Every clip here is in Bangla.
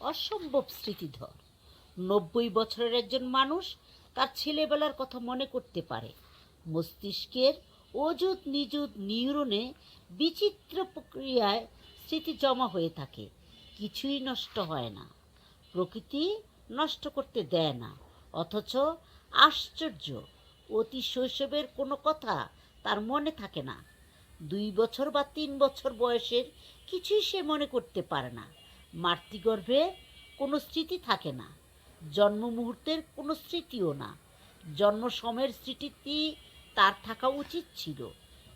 অসম্ভব স্মৃতিধর। 90 বছরের একজন মানুষ তার ছেলেবেলার কথা মনে করতে পারে। মস্তিষ্কের অযুত নিযুত নিউরনে বিচিত্র প্রক্রিয়ায় স্মৃতি জমা হয়ে থাকে। কিছুই নষ্ট হয় না, প্রকৃতি নষ্ট করতে দেয় না। অথচ আশ্চর্য, অতি শৈশবের কোনো কথা তার মনে থাকে না। 2 বছর বা 3 বছর বয়সের কিছুই সে মনে করতে পারে না। মাতৃগর্ভে কোনো স্মৃতি থাকে না, জন্ম মুহূর্তের কোনো স্মৃতিও না। জন্ম সময়ের স্মৃতি তার থাকা উচিত ছিল।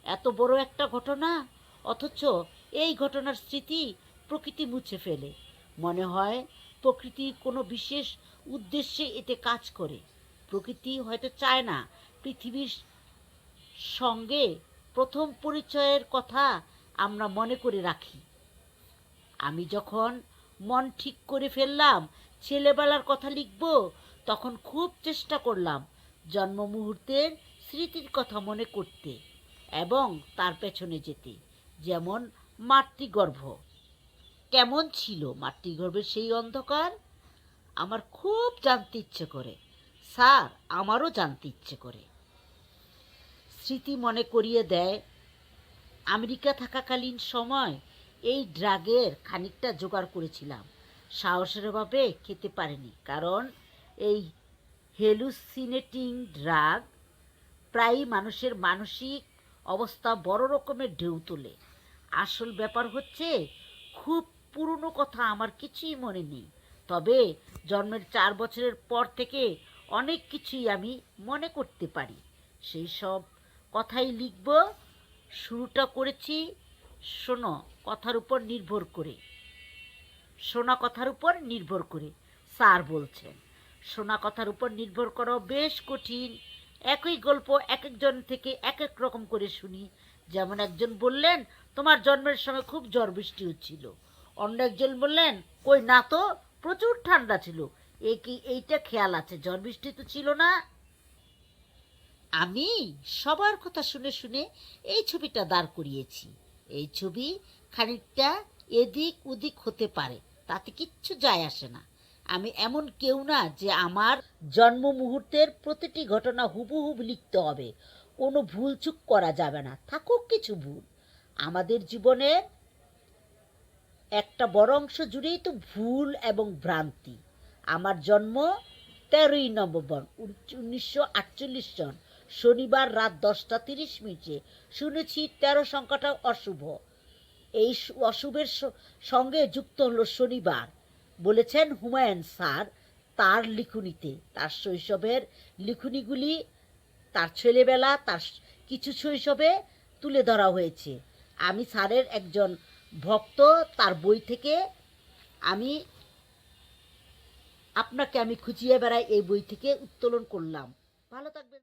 এত বড় একটা ঘটনা, অথচ এই ঘটনার স্মৃতি প্রকৃতি মুছে ফেলে। মনে হয় প্রকৃতি কোনো বিশেষ উদ্দেশ্যে এতে কাজ করে। প্রকৃতি হয়তো চায় না পৃথিবীর সঙ্গে প্রথম পরিচয়ের কথা আমরা মনে করে রাখি। আমি যখন মন ঠিক করে ফেললাম ছেলেবেলার কথা লিখব, তখন খুব চেষ্টা করলাম জন্ম মুহূর্তের স্মৃতির কথা মনে করতে এবং তার পেছনে যেতে। যেমন মাতৃগর্ভ। কেমন ছিল মাতৃগর্ভের সেই অন্ধকার? আমার খুব জানতে ইচ্ছে করে স্যার, আমারও জানতে ইচ্ছে করে। স্মৃতি মনে করিয়ে দেয়, আমেরিকা থাকাকালীন সময় এই ড্রাগের খানিকটা জোগাড় করেছিলাম। সাহসের অভাবে খেতে পারিনি, কারণ এই হেলুসিনেটিং ড্রাগ প্রায়ই মানুষের মানসিক অবস্থা বড় রকমের ঢেউ তোলে। আসল ব্যাপার হচ্ছে, খুব পুরনো কথা আমার কিছুই মনে নেই, তবে জন্মের 4 বছরের পর থেকে অনেক কিছুই আমি মনে করতে পারি। সেই সব কথাই লিখব। শুরুটা করেছি শোনো কথার উপর নির্ভর করে। শোনা কথার উপর নির্ভর করে স্যার বলছেন। শোনা কথার উপর নির্ভর করা বেশ কঠিন। একই গল্প এক একজন থেকে এক এক রকম করে শুনি। যেমন একজন বললেন, তোমার জন্মের সময় খুব ঝড় বৃষ্টি হচ্ছিল। অন্য একজন বললেন, কই না তো, প্রচুর ঠান্ডা ছিল। এইটা খেয়াল আছে, ঝড় বৃষ্টি তো ছিল না। আমি সবার কথা শুনে শুনে এই ছবিটা দাঁড় করিয়েছি। এই ছবি খানিকটা এদিক ওদিক হতে পারে, তাতে কিচ্ছু যায় আসে না। আমি এমন কেউ না যে আমার জন্ম মুহূর্তের প্রতিটি ঘটনা হুবহু লিখতে হবে। কোনো ভুলচুক করা যাবে না, থাকুক কিছু ভুল। আমাদের জীবনের একটা বড় অংশ জুড়েই তো ভুল এবং ভ্রান্তি। আমার জন্ম 13ই নভেম্বর 1948 শনিবার রাত 10টা 30 মিনিটে। শুনেছি 13 সংখ্যাটা অশুভ। এই অশুভের সঙ্গে যুক্ত হলো শনিবার, বলেছেন হুমায়ুন স্যার তার লিখনীতে। তার শৈশবের লিখনীগুলি, তার ছেলেবেলা, তার কিছু শৈশবে তুলে ধরা হয়েছে। আমি স্যারের একজন ভক্ত। তার বই থেকে আপনাকে আমি খুঁজিয়ে বেড়াই, এই বই থেকে উত্তোলন করলাম। ভালো থাকবেন।